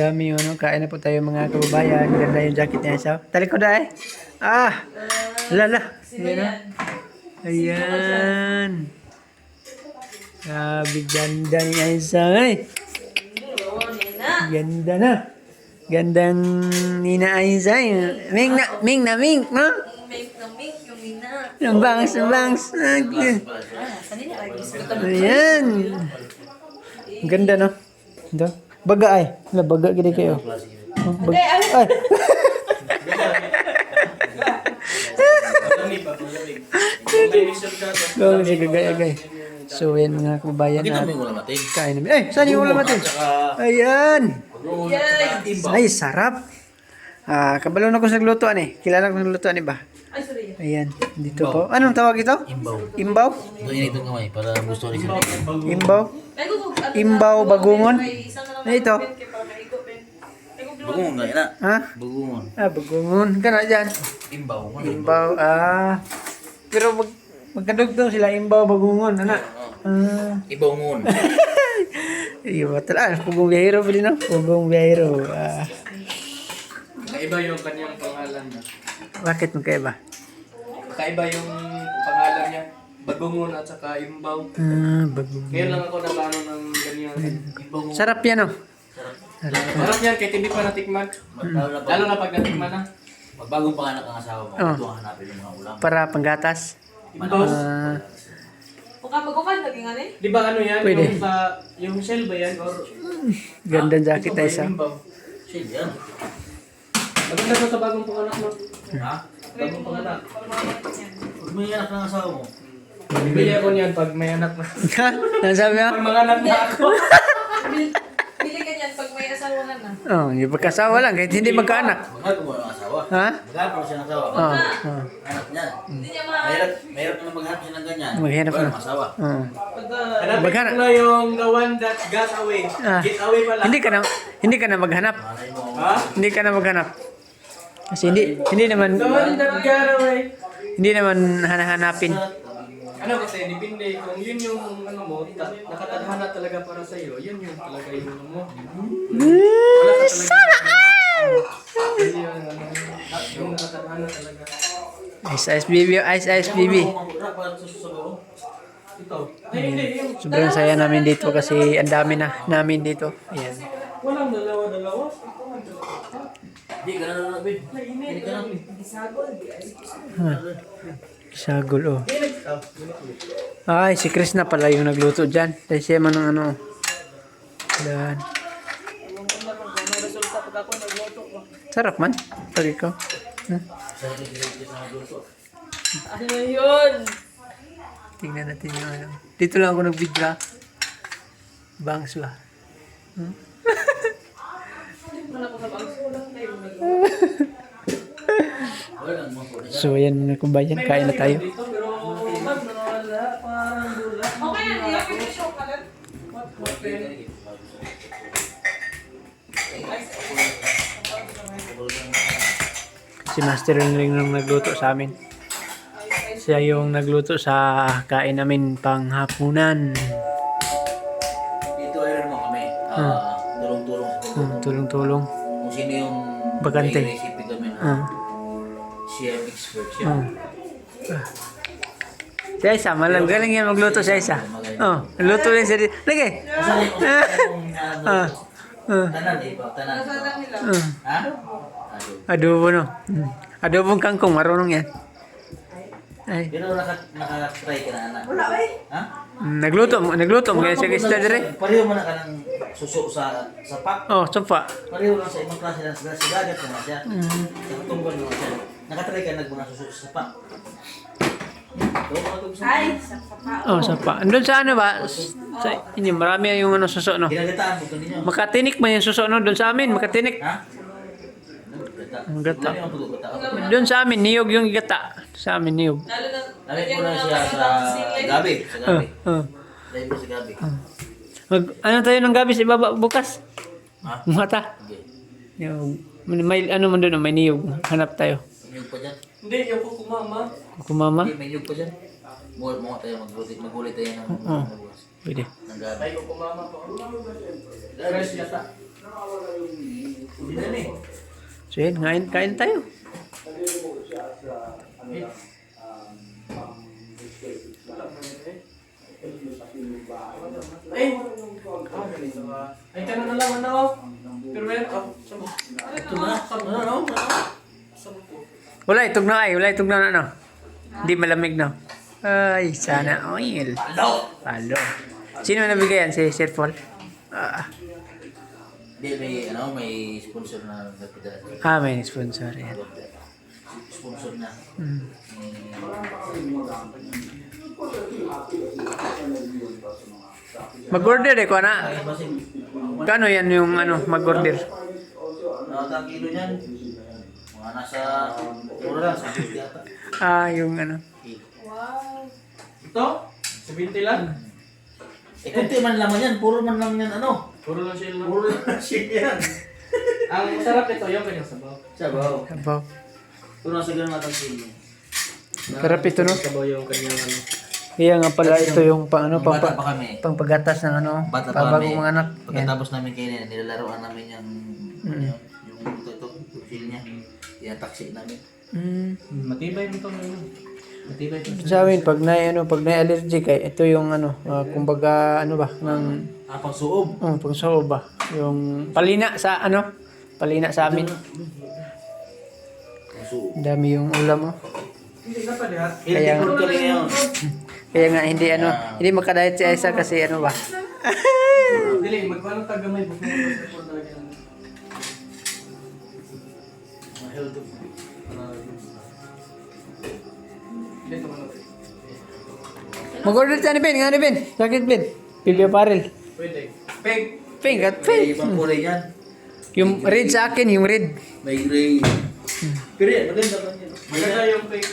dami yung ano. Kain na po tayo mga kababayan. Ganda yung jacket niya isa. Talikod na eh. Ah! Lala. Ayan o. Ayan. Grabe ganda niya isa eh. Ganda na. Gandang Nina Aiza. Ming na, Ming, no? Mink na mink, yung mina. Ang bangs, ang bangs. Ayan. Ang ganda, no? Ito. Baga ay. Baga gini kayo. Oh, baga. Ay. Gawin si gagay-agay. So, yan mga kababayan na. Kain namin. Ay, saan yung ulam natin? Ayan. Ay, sarap. Kabalo na ko sa naglutoan eh. Kilala ko sa naglutoan eh ba? Ayan, dito po. Anong tawag ito? Imbaw. Imbaw? Ganyan itong kamay para gusto rin sila. Imbaw? Imbaw bagungon? Ano ito? Bagungon ganyan na. Ha? Bagungon. Bagungon. Kana dyan? Imbaw. Imbaw, pero magkadugtong sila, imbaw, bagungon, anak. Ibangon. Iyo, pugong biyahero pa din, no? Pugong biyahero. Kaiba yung kanyang pangalan niya. Bakit magkaiba? Kaiba yung pangalan niya. Bagungon at saka imbaw. Bagungon. Ngayon lang ako nagano ng ganyan. Imbaw. Sarap yan, no? Sarap yan kahit hindi pa natikman. Lalo na pag natikman na. Pag bagong panganak ang asawa mo, ito ang hanapin ng mga ulam. Para panggatas. Imbaw. Magkamagukan, naging ano eh? Di ba ano yan? Pwede. Yung shell ba yan? Or Ganda jacket ito ba ay yung isa. imbaw? Shit yan. Maganda ba sa bagong panganak mo? Ha? Bagong panganak. Pag may anak ng asawa mo, Bibili ako niyan pag may anak na. Ha? Ano sabi mo? Pag mga anak na ako. Bili ka niyan pag may asawa ka na. Oh, hindi magkasawa lang, kahit hindi magkaanak. maghanap mo ng asawa. Ha? Maghanap mo siya ng asawa. Hanap niya. Hindi niya Mahirap na maghanap siya ng ganyan. Maghanap Wala na. ng asawa. Hanapin Maghanap. ko na yung the one that got away. Get away pala. Hindi ka na maghanap. Malay mo. Ha? Hindi ka na maghanap. Kasi hindi naman The one that got away. hindi naman hanahanapin. Ano kasi, depende kung yun yung ano mo, nakatadhana talaga para sa iyo, yun yung talaga yung ano mo. Wala ka talaga. Yun yung ano, yung nakatadhana talaga. Ice baby, ice baby. Ito. Ay, hindi, yung Sobrang saya namin dito kasi ang dami na namin dito. Ayan. walang dalawa-dalawa. Hindi ka na lalabin. Hindi ka na. Sagol oh. Ay, si Chris na pala yung nagluto dyan. Dahil siya man ng ano. Yan. Sarap man. Pag ikaw. Ano yun? Tingnan natin yung ano. Dito lang ako nag-video. Bangs ba? So ayan mga kumbayan, kain na tayo. Dito, pero nawala, parang dula. Okay na, iyak yung show ka lang. Si Master yung nagluto sa amin. Siya yung nagluto sa kain namin panghapunan. Dito ayun mo kami. Tulong-tulong. Tulong-tulong. Kung sino yung Bakante. may recipe kami na chef expert siya. Si Aisa, malang galing yan magluto si Aisa. Oh, luto rin siya. Lagi! Tanan eh, tanan. Ha? Adobo no. Adobong kangkong, marunong yan. Ay. Pero nakatry ka na anak. Wala ha? Nagluto mo kaya siya kaya dire. Pareho man na ka ng suso sa pak. Oh, sopa. Pareho lang sa ibang klase lang sa dagat naman siya. Sa katunggan naman siya. Nakatry ka nagbunga suso sa pak. Ay, sa papa. Oh, sopa. Andun sa ano ba? Sa inyo, marami yung ano suso no. Ginagataan mo kundi niyo. Makatinik man yung suso no doon sa amin, makatinik. Ha? Ang gata. Dami ang pagkakata. Doon sa amin niyog yung gata. Sa amin niyog. Lalo na, Dami ko na siya sa gabi. Sa gabi. Oh. Dahil ko sa gabi. Ano tayo ng gabi sa ibaba bukas? Ha? Mata. Okay. Yung, may ano man doon, may niyog. Hanap tayo. May niyog pa dyan. Hindi, yung kukumama. Kumama? Hindi, may niyog pa dyan. Mga tayo magulit tayo ng Oo. bukas. Pwede. Ng gabi. Ay, kukumama pa. Fresh yata. So yun, kain tayo. Ay, ka na lang, ano? Pero meron, sabo. Ito na. Ano? Wala itog na ano. Hindi malamig no. Ay, sana oil. Palo. Sino nabigay yan? Si Sir Paul? Hindi, may sponsor na nagpadala. May sponsor yan. Sponsor na. Mag-order ko na. Kano yan yung mag-order? Nakatang kilo niyan. Mga nasa, puro lang, sa 50 yata. Yung Wow. Ito? 70 lang? Kunti man laman yan, puro man lang yan, Puro lang siya lang. Puro lang shit yan. Ang masarap ito, yung kanyang sabaw. Sabaw. Sabaw. Puro lang sa ganun natang kilo. Sarap ito no. Sabaw yung kanyang ano. Kaya nga pala ito yung Bata pa kami. pangpagatas ng Bata pa kami. pabagong mga anak. Yan. Pagkatapos namin kainin, nilalaroan namin yung ito, feel niya. Tinataksi namin. Matibay mo ito ngayon. Matibay ito. Sa amin pag na allergic ay ito yung kumbaga ba ng Pang suob. pangsuob ba? Yung palina sa amin. Pang suob. Dami yung ulam mo. Hindi na pa diha. Kaya- Healthy food kami ngayon. Kaya nga hindi makadayat si Aisa kasi ba? Dili, magpaano tagamay bukod mo sa po talaga yan. Mga healthy food. Dito mo na. Mag-order tayo ni Ben, nga ni Ben. Sakit Ben. Pilyo parel. Pwede. Peg. Pink at May pink. ibang kulay yan. Yung red sa akin, yung red. May gray. Pero yan, maganda pa niya. Maganda yung peg.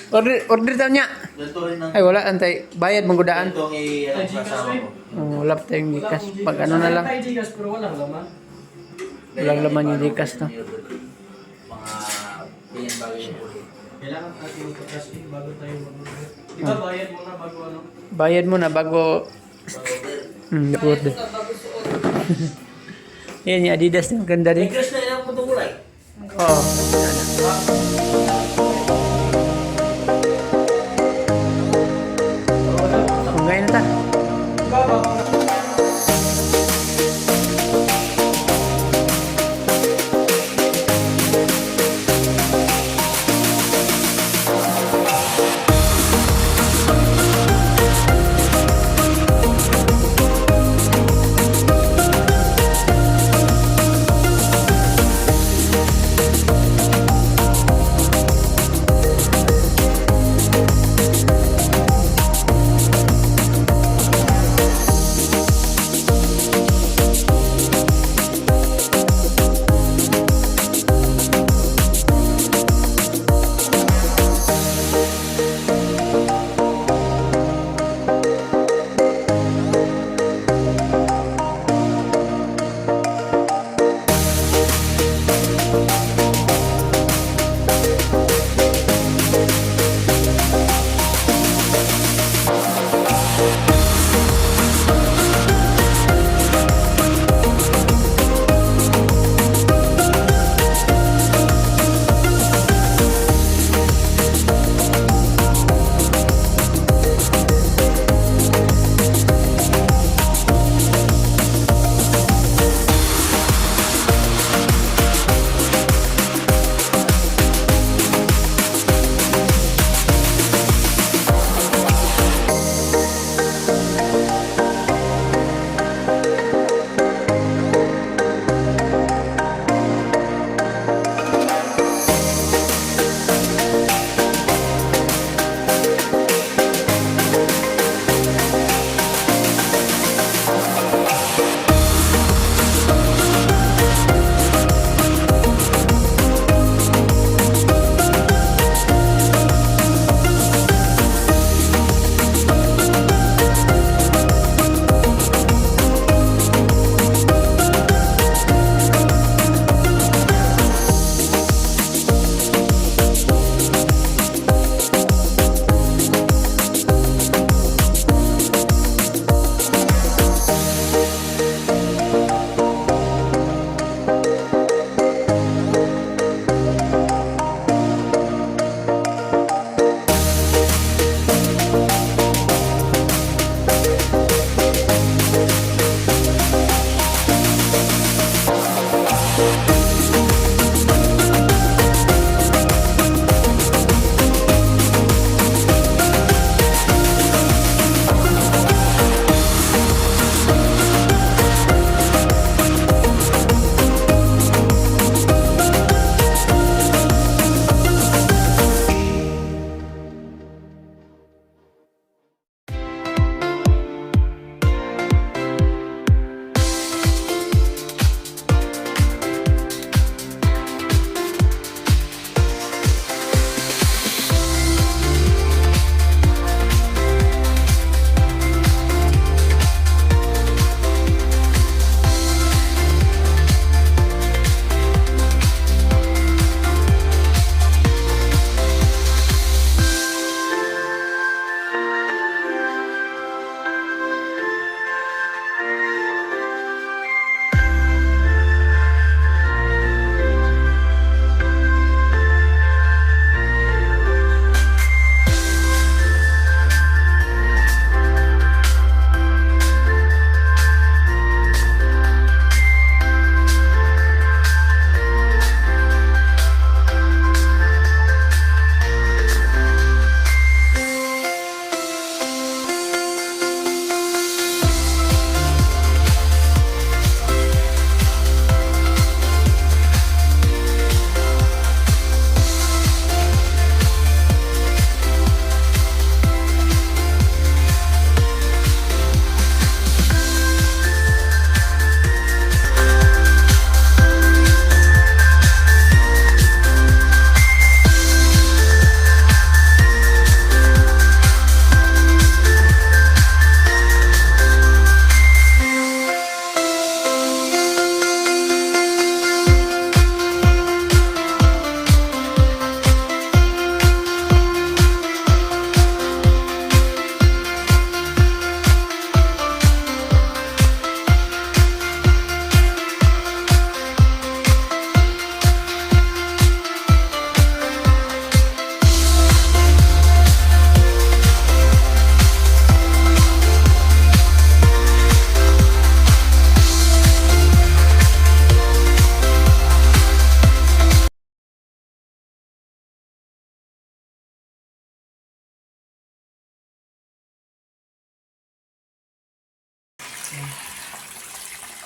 Order tayo niya. Ganito rin ang... Ay wala, antay. Bayad magudaan. Ganito ang Ay, sa asawa ko. Wala pa tayong gikas. Pag ano na lang. Tayo gigas pero walang laman. Walang laman yung Gcash, no? Mga ganyan bagay yung kulay. Kailangan natin mag-cash in bago tayo mag-order. Di ba bayad muna bago ano? Bayad mo na bago order. Bago suot. Yan yung Adidas yung ganda May rin. crush na ilang putong kulay. Oo. Ngayon na ta.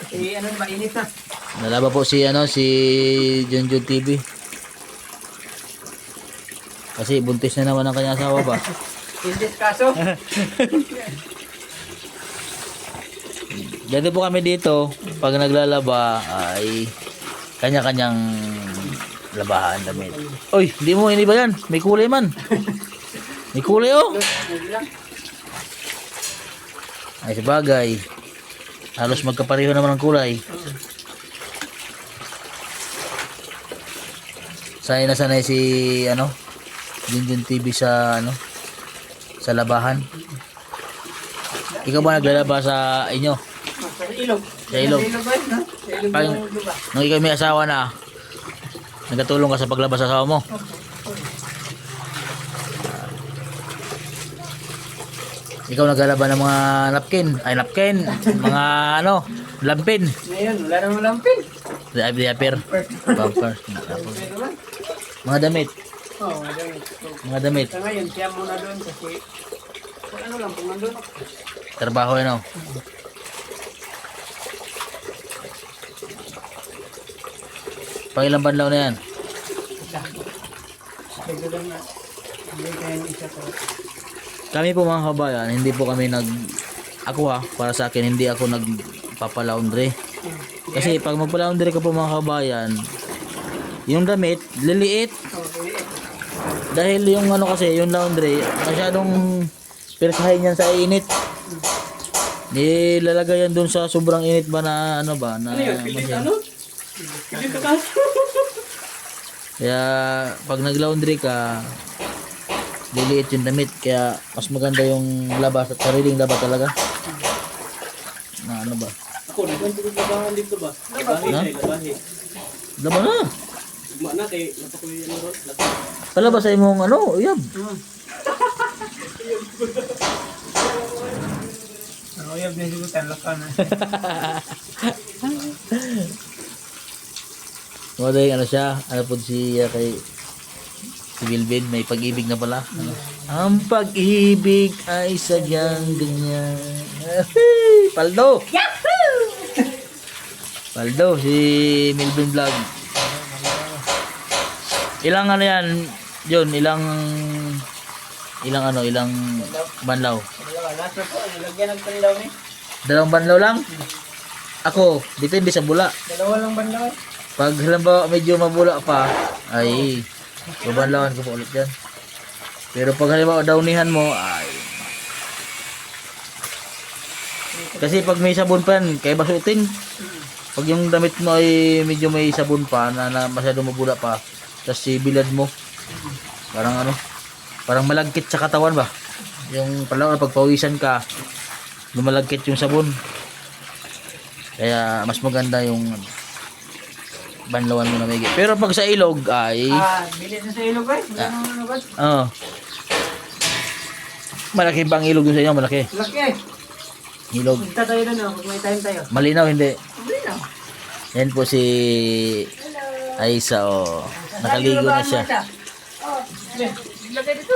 Ano ba, init na? Nalaba po si Junjun TV. Kasi buntis na naman ang kanyang asawa ba? Init kaso? Dito po kami dito, pag naglalaba ay kanya-kanyang labahan damit. Oy, hindi mo ini ba yan? May kulay man. May kulay oh. Ay sabagay. Halos magkapareho naman ang kulay. Sanay si Junjun TV sa sa labahan. Ikaw ba naglalaba sa inyo? Sa ilog. Sa ilog. Sa ilog ba yun, no? Sa ilog Pag, yung luba. nung ikaw may asawa na, nagkatulong ka sa paglaba sa asawa mo. Ikaw naglalaba ng mga napkin, mga lampin. Ngayon, wala namang lampin. Diaper. Bumper. Mga damit. Oo, madami. Mga damit. Sa ngayon, siya muna doon kasi kung ano lang, kung nandun. Trabaho yun. Pang ilang banlaw na yan? Dagdagan na. Hindi kaya yung isa ko. Kami po mga kabayan, hindi po kami para sa akin, hindi ako nagpapalaundry. Kasi pag magpalaundry ka po mga kabayan, yung damit, liliit. Dahil yung yung laundry, masyadong persahin yan sa init. Nilalagay yan dun sa sobrang init ba na na Pilit machine. Pilit ka kaso. Kaya pag naglaundry ka, liliit yung damit, kaya mas maganda yung laba, sariling laba talaga. Na ba? Ako, nagkanto ko labahan dito ba? Labahin. Laba na. Ugma na kay napakuwi ron. Palaba sa imong uyab. Ang uyab niya siguro talaka na. Wala yung siya, po siya kay si Wilvin, may pag-ibig na pala. Ang pag-ibig ay sadyang ganyan. Paldo! Paldo, si Milvin Vlog. Ilang yan, John, ilang banlaw? Last po, nilagyan ng panlaw ni. 2 banlaw lang? Ako, depende sa bula. 2 lang banlaw. Pag halimbawa medyo mabula pa, ay babanlawan ko pa ulit yan. Pero pag halimbawa downihan mo, ay kasi pag may sabon pa yan, kaya basutin. Pag yung damit mo ay medyo may sabon pa, na masyado mabula pa, tapos bilad mo, parang malagkit sa katawan ba? Yung pala pag pawisan ka, lumalagkit yung sabon. Kaya mas maganda yung banlawan mo na may. Pero pag sa ilog ay Bilis na sa ilog ba? Wala namang ilog. Oo. Malaki bang ilog dun sa inyo? Malaki. Laki. Ilog. Punta tayo doon, pag may time tayo. Malinaw, hindi. Hindi na. Yan po si Aisa, nakaligo na siya. Oh, lagay dito.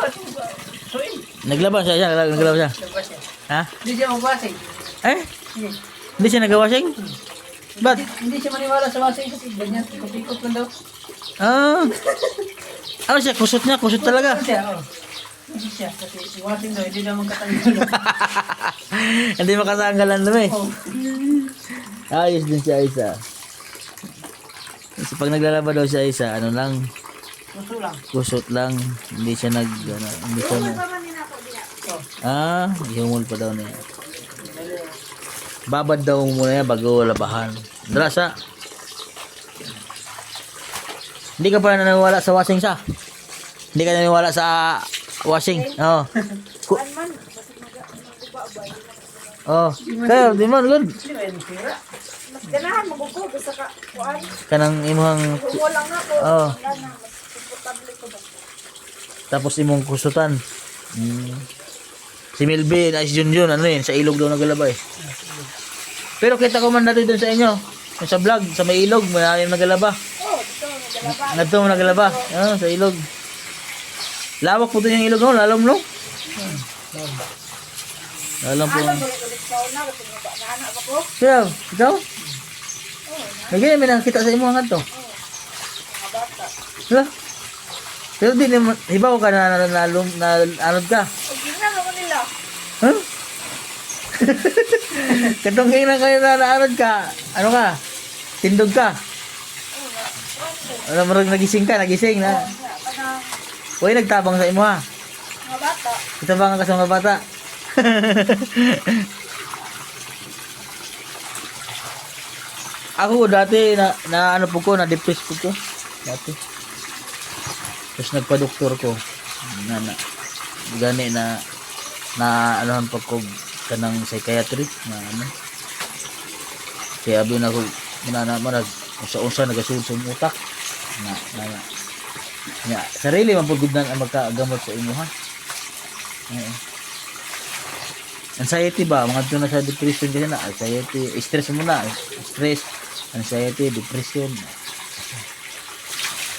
Suin. Naglaba siya. Labas siya. Ha? Hindi siya magbasing. Hindi siya nag-washing? Ba't? Hindi siya maniwala sa wasing kasi ganyan. Kupikot lang daw. Ano siya? Kusot niya? Kusot talaga? Ano siya? Hindi siya. Kasi si wasing daw, hindi naman katanggal. Hindi makasanggalan naman eh. Oh. Ayos din si Aisa. Kasi pag naglalaba daw si Aisa, Puso lang. kusot lang. Hindi siya hindi siya ihumol pa daw niya. Babad daw muna yan bago labahan. Drasa. Hindi ka pa naniniwala sa washing sa? Hindi ka naniniwala sa washing? Oo. Kaya, di man, good. Hindi ba yung sira? Mas ganahan magugo sa kuan. Kanang imuhang, Wala nga ko. Oo. Wala na. Mas komportable ko ba? tapos imong kusutan. Si Melvin, ay si Junjun, sa ilog daw naglalaba eh. Pero kita ko man natin doon sa inyo, yung sa vlog, sa may ilog, may naglalaba. Oh, dito nagalaba. Ngadto mo naglalaba, sa ilog. Lawak po doon yung ilog, no? Lalom, no? Alam po. Ulit-ulit pa na, kasi nga na anak ako. Kaya, ikaw? Lagi may nakita sa imo hangad to. Mga bata. Hala. Pero di naman, hibaw ka na anod ka. Huwag yun na naman nila. Huh? Katungking na kayo na anod ka. Ano ka? Tindog ka. Alam mo rin nagising ka, nagising na. Uy, nagtabang sa imo ha. Mga bata. Nagtabang ka sa mga bata. Ako dati na ano po ko, na-depress po ko. Dati. Tapos nagpa-doktor ko. Gani na anuhan pa ko kanang psychiatry na ano. Kaya abin ako manag unsa nagasulod sa imong utak. Na sarili man pud ang magkagamot sa imo ha. Anxiety ba? Mga ito na sa depression kasi na. Anxiety, stress muna. Stress, anxiety, depression.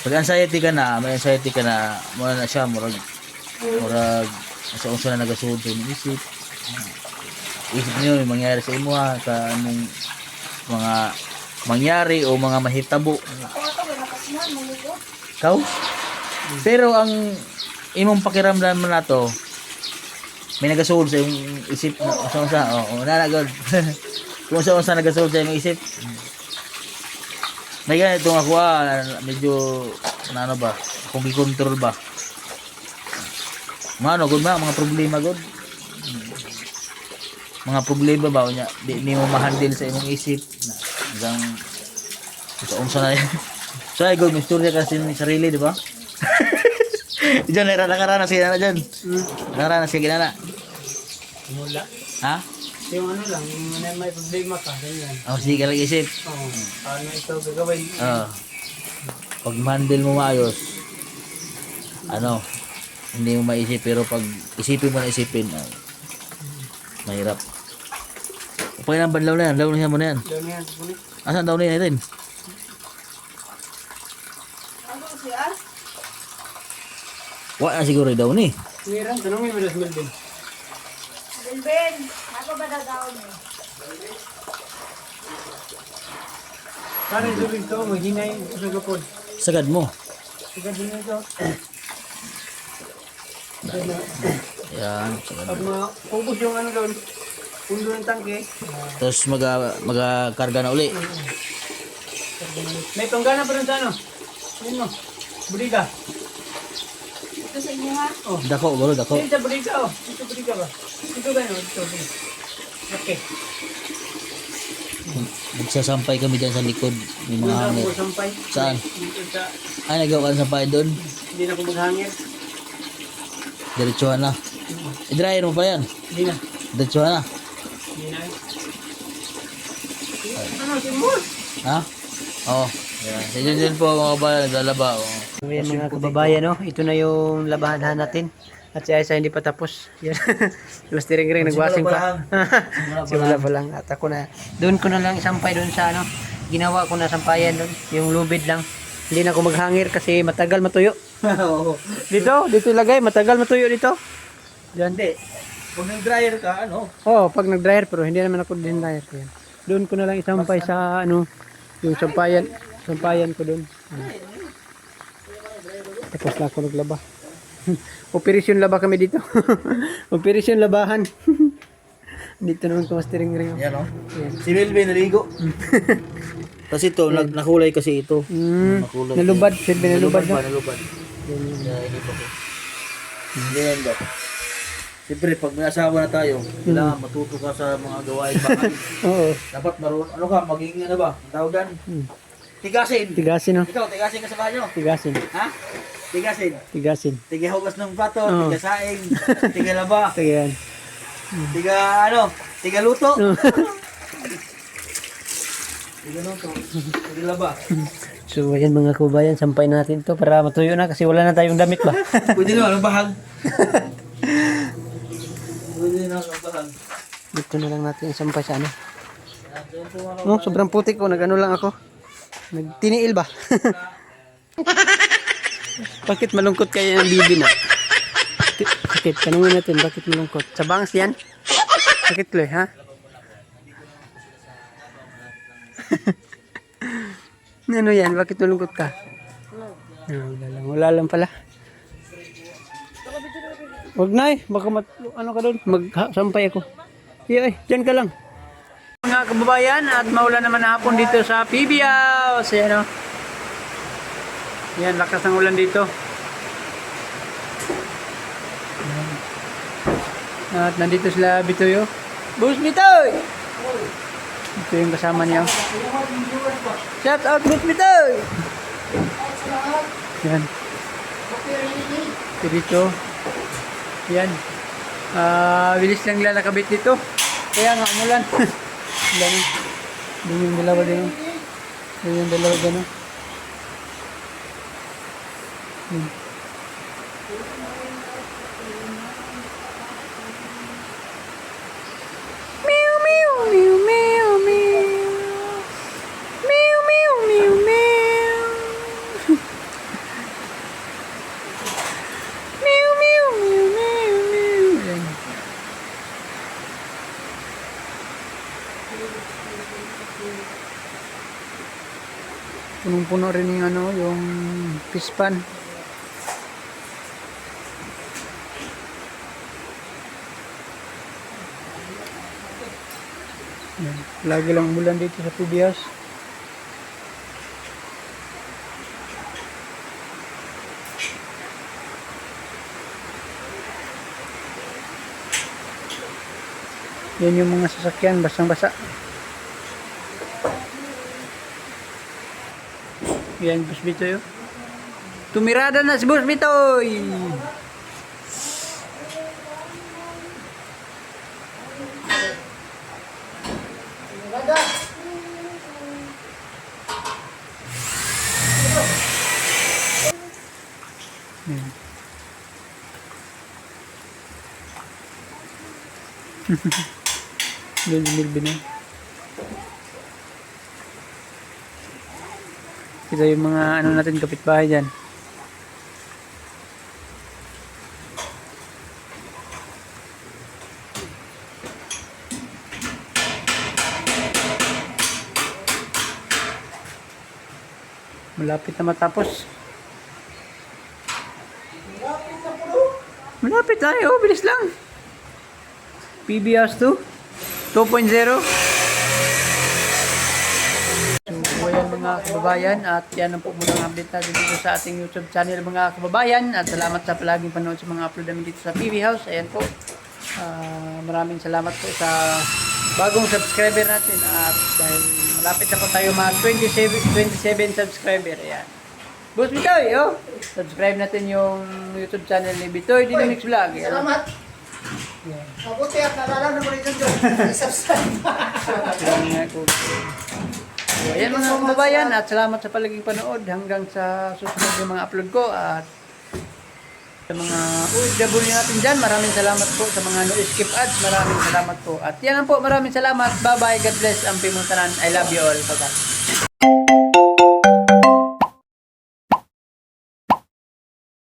Pag anxiety ka na, may anxiety ka na, muna na siya, murag, sa na nagasulod sa inyong isip. Isip niyo, may mangyari sa imo ha, sa anong mga mangyari o mga mahitabo. Ikaw? Pero ang imong pakiramdam na to, may nagasulod sa yung isip na unsa nalagod. Kung unsa nagasulod sa imong isip. May ganito ako medyo ano ba, kung i-control ba. Gud ba mga problema gud. Mga problema ba unya di mo ma-handle sa imong isip na hanggang unsa na. So ay gud misturya kasi ni sarili, di ba? Diyan nakaranas siya na diyan. Nakaranas siya ginana. Mula. Ha? Yung ano lang, yung may problema ka, ganyan. Sige ka lang isip. Oo. Ano ito gagawin? Pag handle mo maayos, hindi mo maisip, pero pag isipin mo na isipin, mahirap. Pag ilang banlaw na yan, lawnihan mo na yan. Doon yan, kulit. Asan daw na yan natin? Ano siya? Wala na siguro daw ni. Meron, tanongin mo na si Melvin. Bilben, ako ba dadaon eh? Parang tubig to, maghinay sa gapod. Sagad mo. Sige, hinay to. Yan, sagad. Pag maubos yung ano doon, pundo ng tangke. Tapos mag-karga na uli. May tunggana pa rin sa ano? Ayun mo, buliga. Ito sa inyo ha? Dako, balo, dako. Ayun sa buliga oh. Ito buliga ba? Ito gano'n, ito. Okay. Magsasampay kami dyan sa likod. May mga Doon na hangir. ako sampay. Saan? Dito sa, Ay, nagawa ka ng sampay doon. hindi na ako maghangir. Diretsuhan na. I-dryer mo pa yan. Hindi na. Diretsuhan na. Hindi na. Ano, Timur? Ha? Oo. Yan. Sa dyan po mga kabayan, naglalaba. So yan mga kababayan, no? Ito na yung labahan natin. At si Aisa hindi pa tapos. Yan. Mas tiring-ring, nagwasing pa. Simula pa lang. At ako na, doon ko na lang isampay doon sa ano. Ginawa ko na sampayan doon. Yung lubid lang. Hindi na ako maghangir kasi matagal matuyo. Dito ilagay. Matagal matuyo dito. Diyan. Hindi. Kung nag-dryer ka, Oo, pag nag-dryer pero hindi naman ako din dryer. Yan. Doon ko na lang isampay sa ano. Yung sampayan. Sampayan ko doon. Tapos na ako naglaba. Operasyon laba kami dito. Operasyon labahan. Dito naman ko mas tiring-ring. Yan o. Si Melvin naligo. Kasi ito, nakulay kasi ito. Nakulay. Nalubad. Silbi nalubad. No? Nalubad. Kaya hindi pa ko. Hindi yan ba? Siyempre, pag may asawa na tayo, kailangan matuto ka sa mga gawain bahay. Oo. Dapat marunong, magiging ano ba? Tawagan? Tigasin. Tigasin, no? Ikaw, tigasin ka sa banyo. Tigasin. Ha? Tigasin. Tigasin. Tigahugas ng plato, Oo. tigasaing, tigalaba, Tigayan. tigaluto. Tigaluto, tigalaba. So, ayan mga kubayan. Sampay natin to para matuyo na kasi wala na tayong damit ba? Pwede naman, ang bahag. Pwede naman, ang bahag. Dito na lang natin sampay sa ano. Oh, sobrang putik ko. Nag-ano lang ako. Nagtiniil ba? Bakit malungkot kaya ng bibi na? Bakit? Tanungin natin, bakit malungkot? Sa bangs yan? Bakit tuloy, ha? Ano yan? Bakit tulungkot ka? Wala lang pala. Huwag na baka ano ka doon, magsampay ako. Iya dyan ka lang. Mga kababayan, at maulan naman hapon dito sa PB House. Ayan o. Yan, lakas ng ulan dito. At nandito sila Bitoy. Boss Bitoy! Ito yung kasama niya. Shout out Boss Bitoy! Yan. Ito dito. Yan. Bilis lang nila nakabit dito. Kaya nga umulan. Ulan. Doon yung dalawa din. Doon yung dalawa gano'n. Meow meow meow meow meow. Meow meow meow meow. Meow meow meow meow meow. Ayan. Punong-puno rin yung ano, yung pispan. Yan. Lagi lang umulan dito sa Pibias. Yan yung mga sasakyan, basang-basa. Yan, Boss Bitoy. Tumirada na si Boss Bitoy! Yan. Bilbil na. Ito yung mga ano natin kapitbahay dyan. Malapit na matapos. Malapit tayo, bilis lang. PB House 2 2.0. So, ayan mga kababayan, at yan ang po muna ang update natin dito sa ating YouTube channel mga kababayan, at salamat sa palaging panood sa mga upload namin dito sa PB House. Ayan po, maraming salamat po sa bagong subscriber natin, at dahil malapit na po tayo mga 27 subscriber. Ayan, Boss Bitoy, subscribe natin yung YouTube channel ni Bitoy Dynamics Vlog. Ayan. Salamat. Yeah. Mabuti at nalala na mo rin dyan. I-subscribe. So, ayan mga kababayan, at salamat sa palaging panood hanggang sa susunod yung mga upload ko, at sa mga OFW natin dyan, maraming salamat po. Sa mga no skip ads, maraming salamat po. At yan lang po, maraming salamat. Bye bye, God bless ang Pimuntanan. I love you all. Bye bye.